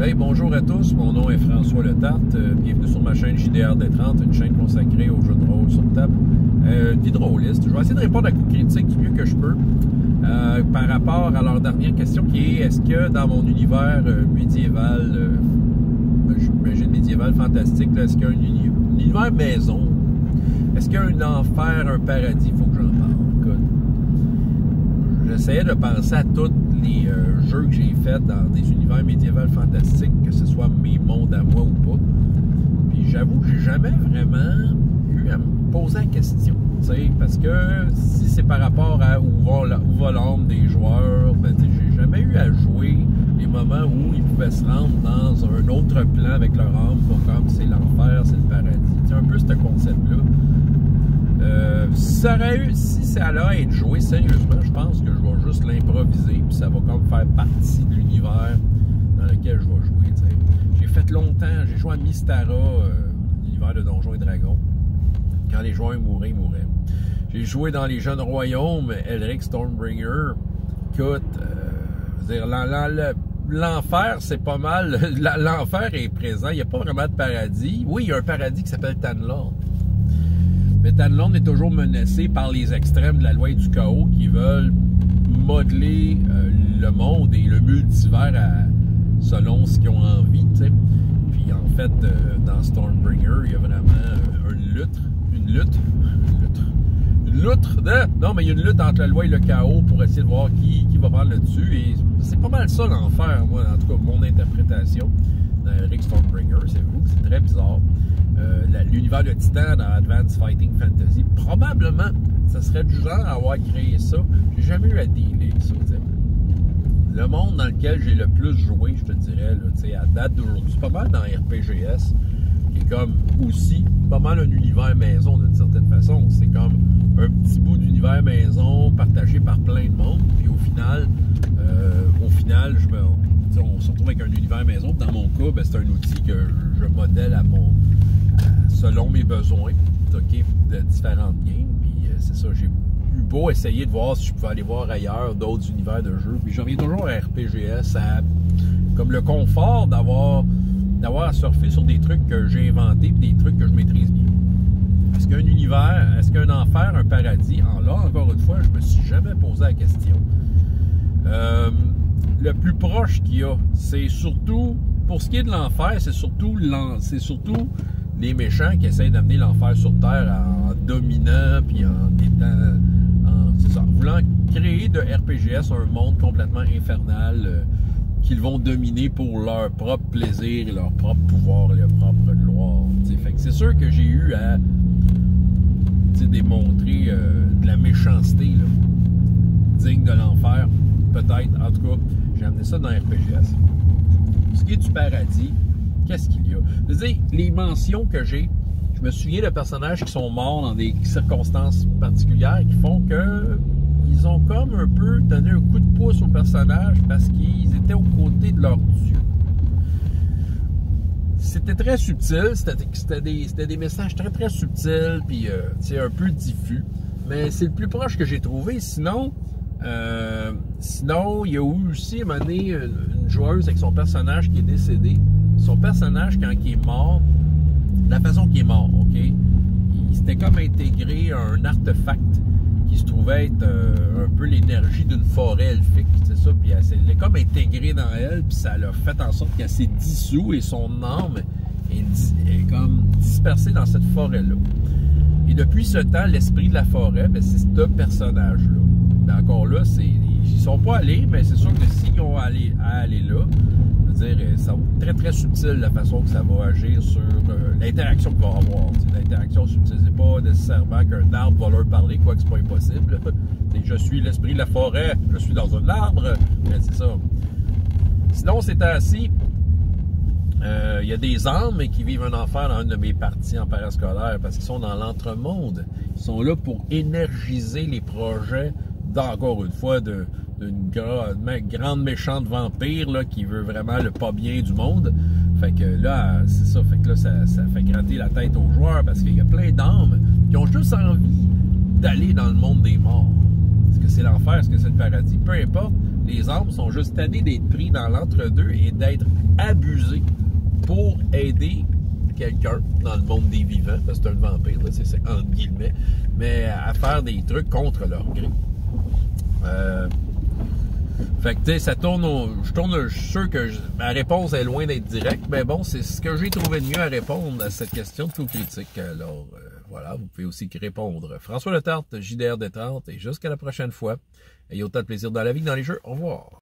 Hey, bonjour à tous, mon nom est François Letarte. Bienvenue sur ma chaîne JDR-D30, une chaîne consacrée aux jeux de rôle sur table. D'hydroliste. Je vais essayer de répondre à coups critiques du mieux que je peux par rapport à leur dernière question qui est: est-ce que dans mon univers médiéval, j'imagine médiéval fantastique, est-ce qu'il y a un univers maison? Est-ce qu'il y a un enfer, un paradis? Il faut que j'en parle. Écoute, j'essayais de penser à tous les jeux que j'ai faits dans des univers médiévaux fantastiques, que ce soit mes mondes à moi ou pas. Puis j'avoue que j'ai jamais vraiment eu à me poser la question. Parce que si c'est par rapport à où va l'âme des joueurs, ben, j'ai jamais eu à jouer les moments où ils pouvaient se rendre dans un autre plan avec leur âme, comme c'est l'enfer, c'est le paradis. C'est un peu ce concept-là. Si ça allait à être joué sérieusement, je pense que je vais juste l'improviser, puis ça va comme faire partie de l'univers dans lequel je vais jouer. T'sais. J'ai fait longtemps, j'ai joué à Mystara, l'univers de Donjons et Dragons. Quand les joueurs mouraient, ils mouraient. J'ai joué dans les Jeunes Royaumes, Elric Stormbringer. Écoute, l'enfer, c'est pas mal. L'enfer est présent, il n'y a pas vraiment de paradis. Oui, il y a un paradis qui s'appelle Tanlorn. Mais Tanlorn est toujours menacé par les extrêmes de la loi du chaos qui veulent modeler le monde et le multivers selon ce qu'ils ont envie. T'sais. Puis en fait, dans Stormbringer, il y a vraiment une lutte. Non, mais il y a une lutte entre la loi et le chaos pour essayer de voir qui va prendre le dessus. Et c'est pas mal ça l'enfer, moi, en tout cas, mon interprétation dans Elric Stormbringer. C'est vous que c'est très bizarre. L'univers de Titan dans Advanced Fighting Fantasy, probablement, ça serait du genre à avoir créé ça. J'ai jamais eu à dealer avec ça. T'sais. Le monde dans lequel j'ai le plus joué, je te dirais, là, à date d'aujourd'hui, c'est pas mal dans RPGS, qui est comme aussi pas mal un univers maison d'une certaine façon. C'est comme un petit bout d'univers maison partagé par plein de monde. Puis au final, on se retrouve avec un univers maison. Dans mon cas, ben, c'est un outil que je modèle selon mes besoins, okay, de différentes games. Puis c'est ça, j'ai eu beau essayer de voir si je pouvais aller voir ailleurs d'autres univers de jeux. Puis je reviens toujours à RPGS, comme le confort d'avoir à surfer sur des trucs que j'ai inventés et des trucs que je maîtrise bien. Est-ce qu'un univers, est-ce qu'un enfer, un paradis? Encore une fois, je me suis jamais posé la question. Le plus proche qu'il y a, c'est surtout, pour ce qui est de l'enfer, c'est surtout les méchants qui essayent d'amener l'enfer sur Terre en dominant, puis en voulant créer de RPGS un monde complètement infernal qu'ils vont dominer pour leur propre plaisir et leur propre pouvoir et leur propre gloire. Fait que c'est sûr que j'ai eu à démontrer de la méchanceté là, digne de l'enfer. Peut-être, en tout cas, j'ai amené ça dans RPGS. Ce qui est du paradis, qu'est-ce qu'il y a? C'est-à-dire, les mentions que j'ai, je me souviens de personnages qui sont morts dans des circonstances particulières qui font que ils ont comme un peu donné un coup de pouce aux personnages parce qu'ils étaient aux côtés de leur dieu. C'était très subtil, c'était des messages très très subtils, puis un peu diffus, mais c'est le plus proche que j'ai trouvé. Sinon, il y a eu aussi à un moment donné une joueuse avec son personnage qui est décédé. Son personnage, quand il est mort, la façon qu'il est mort, ok, il s'était comme intégré à un artefact qui se trouvait être un peu l'énergie d'une forêt elfique, c'est ça, puis elle est comme intégrée dans elle, puis ça l'a fait en sorte qu'elle s'est dissous et son âme est comme dispersée dans cette forêt-là. Et depuis ce temps, l'esprit de la forêt, ben, c'est ce personnage-là. Ben, encore là, ils sont pas allés, mais c'est sûr que s'ils ont allé là, ça va être très très subtil la façon que ça va agir sur l'interaction qu'il va avoir. L'interaction subtile, c'est pas nécessairement qu'un arbre va leur parler, quoique c'est pas impossible. Je suis l'esprit de la forêt, je suis dans un arbre, c'est ça. Sinon, c'est ainsi. Il y a des âmes qui vivent un enfer dans une de mes parties en parascolaire parce qu'ils sont dans l'entremonde. Ils sont là pour énergiser les projets encore une fois d'une grande méchante vampire là, qui veut vraiment le pas bien du monde. Fait que là, c'est ça. Fait que là, ça fait gratter la tête aux joueurs parce qu'il y a plein d'âmes qui ont juste envie d'aller dans le monde des morts. Est-ce que c'est l'enfer? Est-ce que c'est le paradis? Peu importe. Les âmes sont juste tannées d'être pris dans l'entre-deux et d'être abusés pour aider quelqu'un dans le monde des vivants, parce que c'est un vampire, là, c'est entre guillemets, mais à faire des trucs contre leur gré. Fait que, tu sais, ça tourne je suis sûr que ma réponse est loin d'être directe, mais bon, c'est ce que j'ai trouvé de mieux à répondre à cette question de tout critique. Alors, voilà, vous pouvez aussi répondre. François Letarte, JDR Détente, et jusqu'à la prochaine fois. Ayez autant de plaisir dans la vie que dans les jeux. Au revoir.